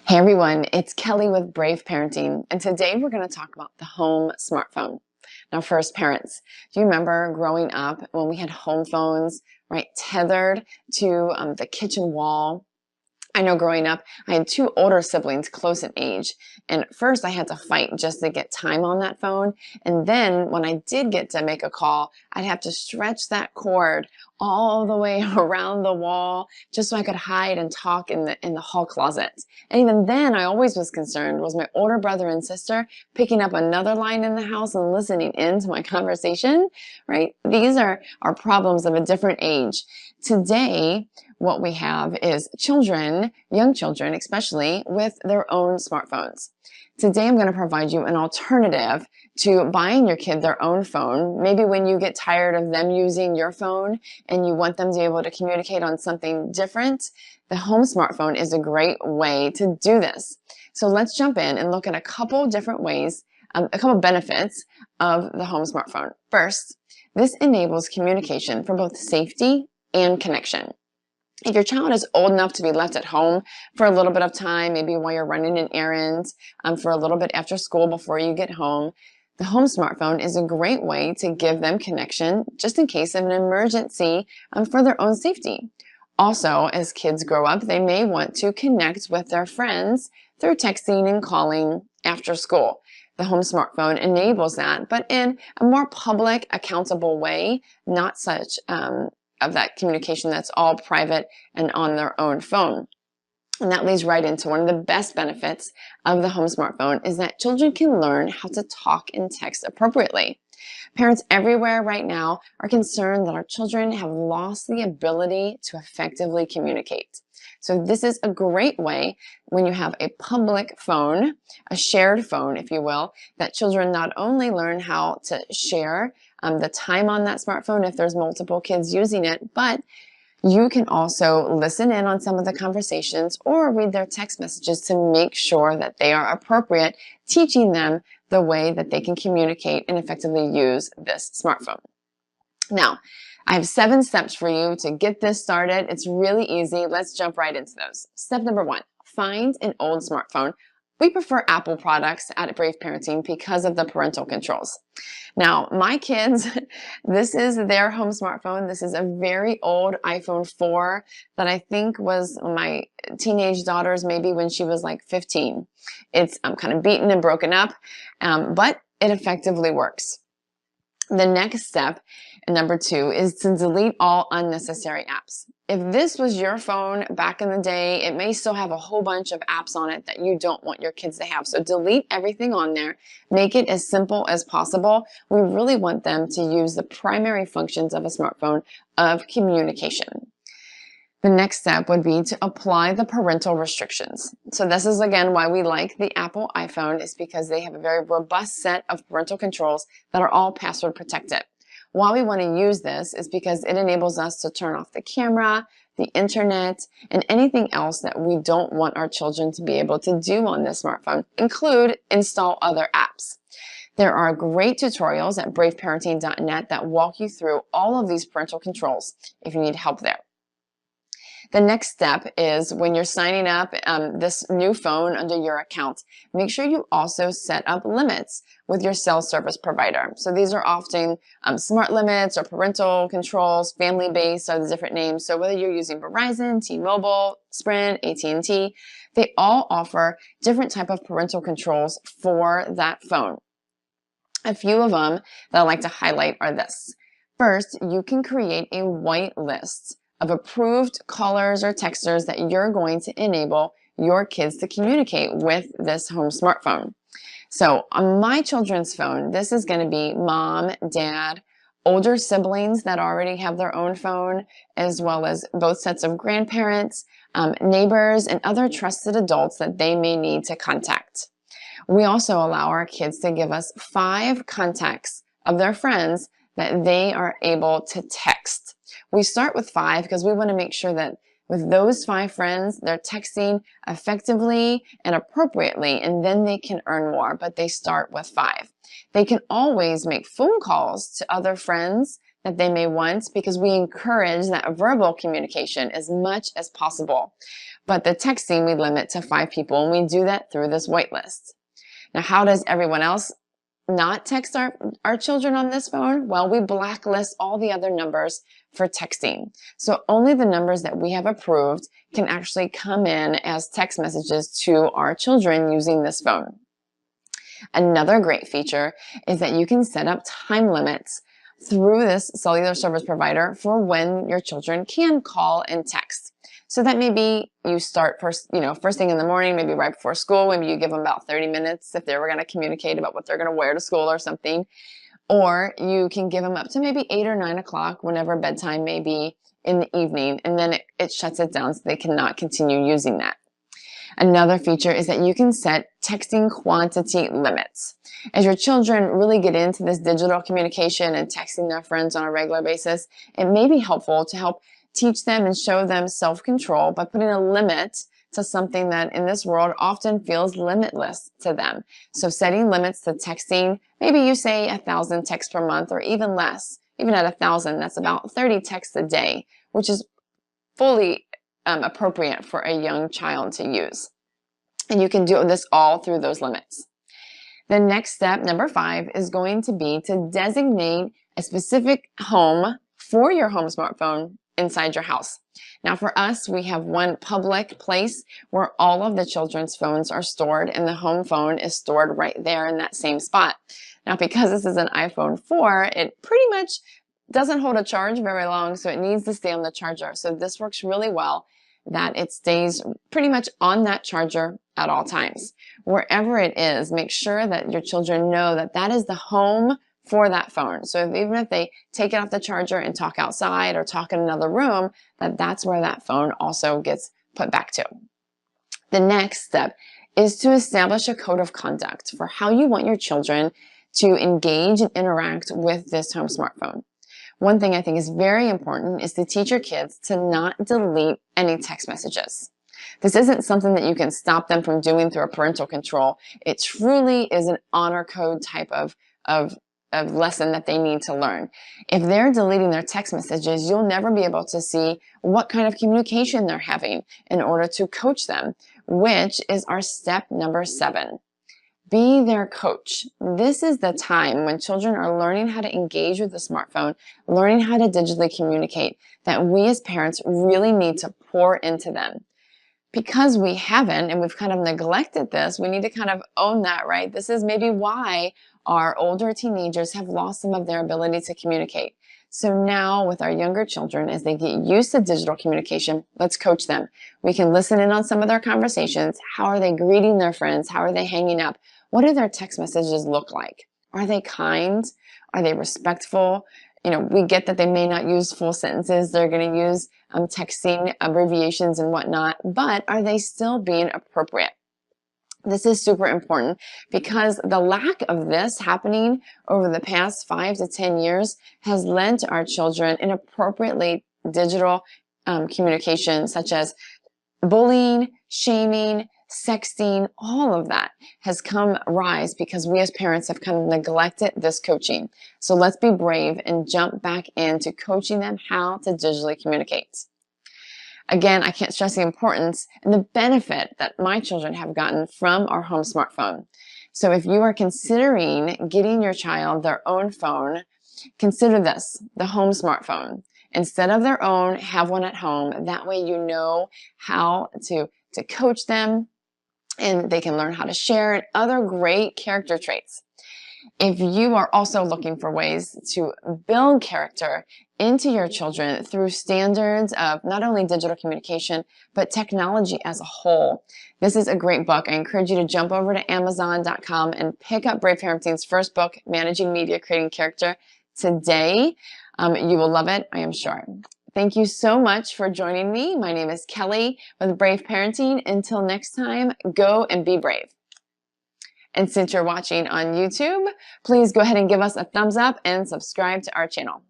Hey everyone, it's Kelly with Brave Parenting, and today we're going to talk about the home smartphone. Now, first, parents, do you remember growing up when we had home phones, right, tethered to the kitchen wall? I know growing up, I had two older siblings close in age, and first I had to fight just to get time on that phone, and then when I did get to make a call, I'd have to stretch that cord all the way around the wall just so I could hide and talk in the hall closet. And even then, I always was concerned, was my older brother and sister picking up another line in the house and listening in to my conversation, right? These are problems of a different age. Today, what we have is children, young children especially, with their own smartphones. Today I'm going to provide you an alternative to buying your kid their own phone. Maybe when you get tired of them using your phone and you want them to be able to communicate on something different, the home smartphone is a great way to do this. So let's jump in and look at a couple different ways, a couple benefits of the home smartphone. First, this enables communication for both safety and connection. If your child is old enough to be left at home for a little bit of time, maybe while you're running an errand, for a little bit after school before you get home, the home smartphone is a great way to give them connection just in case of an emergency, for their own safety. Also, as kids grow up, they may want to connect with their friends through texting and calling after school. The home smartphone enables that, but in a more public, accountable way, not such of that communication that's all private and on their own phone. And that leads right into one of the best benefits of the home smartphone is that children can learn how to talk and text appropriately. Parents everywhere right now are concerned that our children have lost the ability to effectively communicate. So this is a great way when you have a public phone, a shared phone, if you will, that children not only learn how to share the time on that smartphone if there's multiple kids using it, but you can also listen in on some of the conversations or read their text messages to make sure that they are appropriate, teaching them the way that they can communicate and effectively use this smartphone. Now, I have 7 steps for you to get this started. It's really easy. Let's jump right into those. Step number 1, find an old smartphone. We prefer Apple products at Brave Parenting because of the parental controls. Now, my kids, this is their home smartphone. This is a very old iPhone 4 that I think was my teenage daughter's maybe when she was like 15. It's kind of beaten and broken up, but it effectively works. The next step, number 2, is to delete all unnecessary apps. If this was your phone back in the day, it may still have a whole bunch of apps on it that you don't want your kids to have. So delete everything on there. Make it as simple as possible. We really want them to use the primary functions of a smartphone of communication. The next step would be to apply the parental restrictions. So this is, again, why we like the Apple iPhone, is because they have a very robust set of parental controls that are all password protected. Why we want to use this is because it enables us to turn off the camera, the internet, and anything else that we don't want our children to be able to do on this smartphone, include install other apps. There are great tutorials at braveparenting.net that walk you through all of these parental controls if you need help there. The next step is when you're signing up this new phone under your account, make sure you also set up limits with your cell service provider. So these are often smart limits or parental controls, family-based are the different names. So whether you're using Verizon, T-Mobile, Sprint, AT&T, they all offer different type of parental controls for that phone. A few of them that I like to highlight are this. First, you can create a white list of approved callers or texters that you're going to enable your kids to communicate with this home smartphone. So on my children's phone, this is going to be mom, dad, older siblings that already have their own phone, as well as both sets of grandparents, neighbors, and other trusted adults that they may need to contact. We also allow our kids to give us 5 contacts of their friends that they are able to text. We start with 5 because we want to make sure that with those 5 friends, they're texting effectively and appropriately, and then they can earn more, but they start with 5. They can always make phone calls to other friends that they may want because we encourage that verbal communication as much as possible. But the texting we limit to 5 people, and we do that through this whitelist. Now, how does everyone else not text our children on this phone? Well, we blacklist all the other numbers for texting. So only the numbers that we have approved can actually come in as text messages to our children using this phone. Another great feature is that you can set up time limits through this cellular service provider for when your children can call and text. So that maybe you start first thing in the morning, maybe right before school. Maybe you give them about 30 minutes if they were going to communicate about what they're going to wear to school or something. Or you can give them up to maybe 8 or 9 o'clock, whenever bedtime may be in the evening, and then it shuts it down so they cannot continue using that. Another feature is that you can set texting quantity limits. As your children really get into this digital communication and texting their friends on a regular basis, it may be helpful to help teach them and show them self-control by putting a limit to something that in this world often feels limitless to them. So setting limits to texting, maybe you say 1,000 texts per month or even less. Even at 1,000, that's about 30 texts a day, which is fully appropriate for a young child to use. And you can do this all through those limits. The next step, number 5, is going to be to designate a specific home for your home smartphone inside your house. Now for us, we have one public place where all of the children's phones are stored, and the home phone is stored right there in that same spot. Now because this is an iPhone 4, it pretty much doesn't hold a charge very long, so it needs to stay on the charger. So this works really well, that it stays pretty much on that charger at all times. Wherever it is, make sure that your children know that that is the home for that phone. So even if they take it off the charger and talk outside or talk in another room, that's where that phone also gets put back to. The next step is to establish a code of conduct for how you want your children to engage and interact with this home smartphone. One thing I think is very important is to teach your kids to not delete any text messages. This isn't something that you can stop them from doing through a parental control. It truly is an honor code type of lesson that they need to learn. If they're deleting their text messages, you'll never be able to see what kind of communication they're having in order to coach them, which is our step number 7. Be their coach. This is the time when children are learning how to engage with the smartphone, learning how to digitally communicate, that we as parents really need to pour into them. Because we haven't, and we've kind of neglected this, we need to kind of own that, right? This is maybe why our older teenagers have lost some of their ability to communicate. So now with our younger children, as they get used to digital communication, let's coach them. We can listen in on some of their conversations. How are they greeting their friends? How are they hanging up? What do their text messages look like? Are they kind? Are they respectful? We get that they may not use full sentences. They're going to use texting abbreviations and whatnot, but are they still being appropriate? This is super important because the lack of this happening over the past 5 to 10 years has led to our children inappropriately digital communication, such as bullying, shaming, sexting. All of that has come rise because we as parents have kind of neglected this coaching. So let's be brave and jump back into coaching them how to digitally communicate. Again, I can't stress the importance and the benefit that my children have gotten from our home smartphone. So if you are considering getting your child their own phone, consider this, the home smartphone. Instead of their own, have one at home. That way you know how to coach them, and they can learn how to share and other great character traits. If you are also looking for ways to build character into your children through standards of not only digital communication, but technology as a whole, this is a great book. I encourage you to jump over to Amazon.com and pick up Brave Parenting's first book, Managing Media, Creating Character, today. You will love it, I am sure. Thank you so much for joining me. My name is Kelly with Brave Parenting. Until next time, go and be brave. And since you're watching on YouTube, please go ahead and give us a thumbs up and subscribe to our channel.